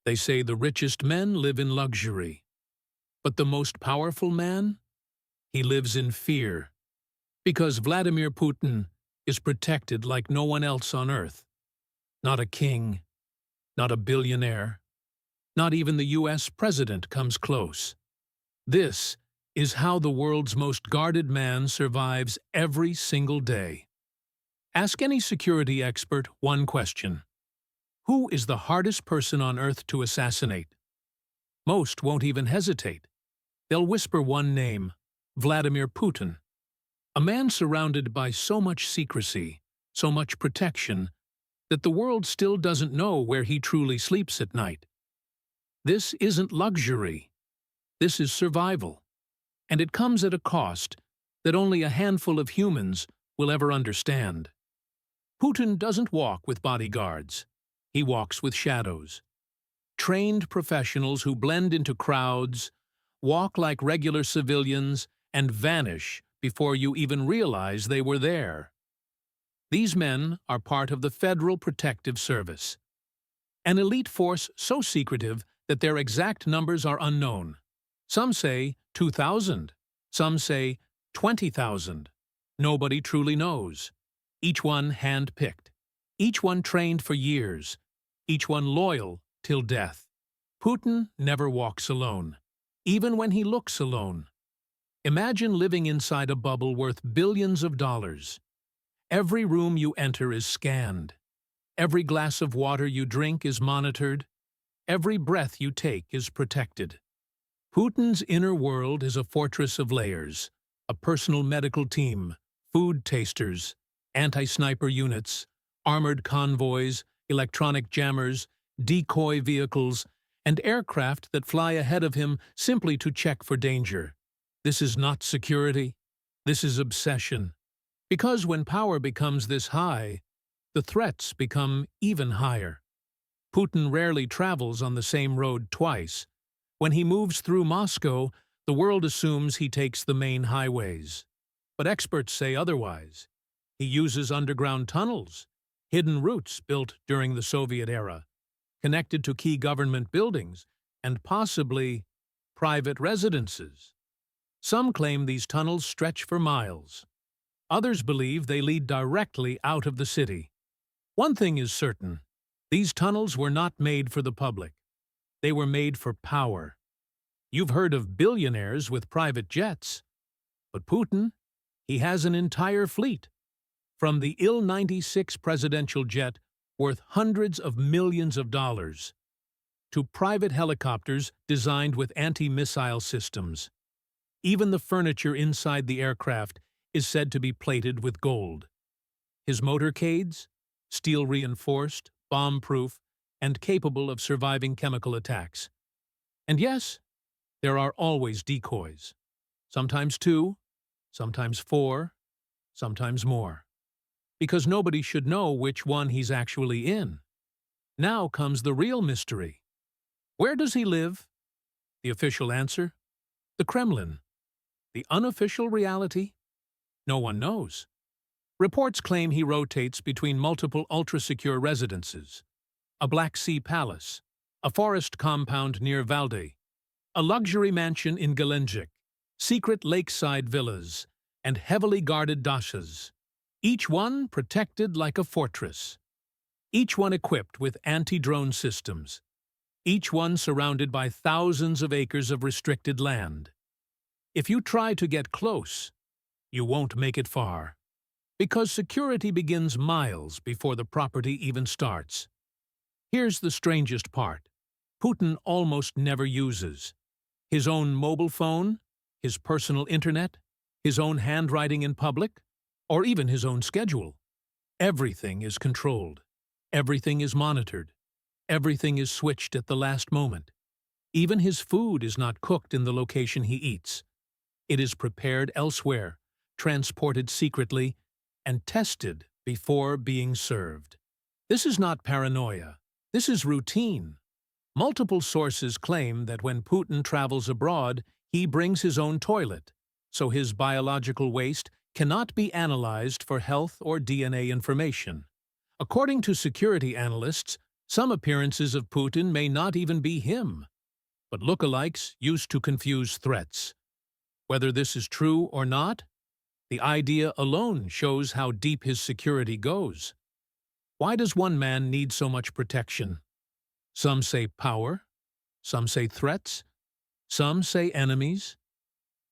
They say the richest men live in luxury. But the most powerful man? He lives in fear. Because Vladimir Putin is protected like no one else on earth. Not a king, not a billionaire, not even the US president comes close. This is how the world's most guarded man survives every single day. Ask any security expert one question. Who is the hardest person on earth to assassinate? Most won't even hesitate. They'll whisper one name, Vladimir Putin. A man surrounded by so much secrecy, so much protection, that the world still doesn't know where he truly sleeps at night. This isn't luxury. This is survival. And it comes at a cost that only a handful of humans will ever understand. Putin doesn't walk with bodyguards. He walks with shadows. Trained professionals who blend into crowds, walk like regular civilians, and vanish before you even realize they were there. These men are part of the Federal Protective Service, an elite force so secretive that their exact numbers are unknown. Some say 2,000, some say 20,000. Nobody truly knows. Each one hand-picked, each one trained for years, each one loyal till death. Putin never walks alone, even when he looks alone. Imagine living inside a bubble worth billions of dollars. Every room you enter is scanned. Every glass of water you drink is monitored. Every breath you take is protected. Putin's inner world is a fortress of layers, a personal medical team, food tasters, anti-sniper units, armored convoys, electronic jammers, decoy vehicles, and aircraft that fly ahead of him simply to check for danger. This is not security. This is obsession. Because when power becomes this high, the threats become even higher. Putin rarely travels on the same road twice. When he moves through Moscow, the world assumes he takes the main highways. But experts say otherwise. He uses underground tunnels, hidden routes built during the Soviet era, connected to key government buildings, and possibly private residences. Some claim these tunnels stretch for miles. Others believe they lead directly out of the city. One thing is certain. These tunnels were not made for the public. They were made for power. You've heard of billionaires with private jets. But Putin, he has an entire fleet. From the Il-96 presidential jet, worth hundreds of millions of dollars, to private helicopters designed with anti-missile systems. Even the furniture inside the aircraft is said to be plated with gold. His motorcades, steel-reinforced, bomb-proof, and capable of surviving chemical attacks. And yes, there are always decoys. Sometimes 2, sometimes 4, sometimes more. Because nobody should know which one he's actually in. Now comes the real mystery. Where does he live? The official answer? The Kremlin. The unofficial reality? No one knows. Reports claim he rotates between multiple ultra-secure residences, a Black Sea palace, a forest compound near Valde, a luxury mansion in Gelendzhik, secret lakeside villas, and heavily guarded dachas, each one protected like a fortress, each one equipped with anti-drone systems, each one surrounded by thousands of acres of restricted land. If you try to get close, you won't make it far, because security begins miles before the property even starts. Here's the strangest part. Putin almost never uses his own mobile phone, his personal internet, his own handwriting in public, or even his own schedule. Everything is controlled. Everything is monitored. Everything is switched at the last moment. Even his food is not cooked in the location he eats. It is prepared elsewhere, transported secretly, and tested before being served. This is not paranoia. This is routine. Multiple sources claim that when Putin travels abroad, he brings his own toilet, so his biological waste cannot be analyzed for health or DNA information. According to security analysts, Some appearances of Putin may not even be him, but lookalikes used to confuse threats. Whether this is true or not, the idea alone shows how deep his security goes. Why does one man need so much protection? Some say power, some say threats, some say enemies.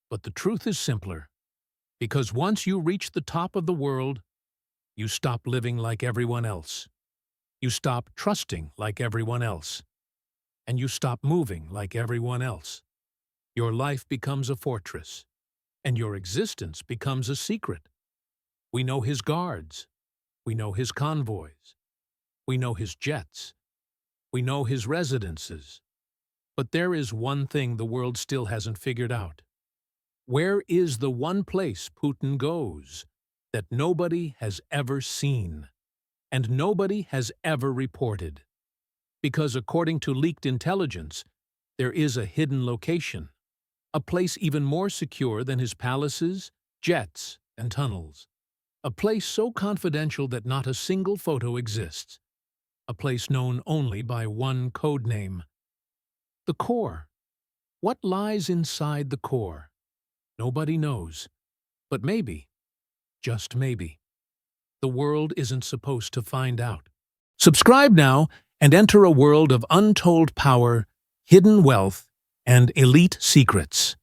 But the truth is simpler, because once you reach the top of the world, you stop living like everyone else. You stop trusting like everyone else. And you stop moving like everyone else. Your life becomes a fortress, and your existence becomes a secret. We know his guards. We know his convoys. We know his jets. We know his residences. But there is one thing the world still hasn't figured out. Where is the one place Putin goes that nobody has ever seen and nobody has ever reported? Because according to leaked intelligence, there is a hidden location, a place even more secure than his palaces, jets, and tunnels. A place so confidential that not a single photo exists. A place known only by one code name. The core. What lies inside the core? Nobody knows. But maybe, just maybe, the world isn't supposed to find out. Subscribe now and enter a world of untold power, hidden wealth, and elite secrets.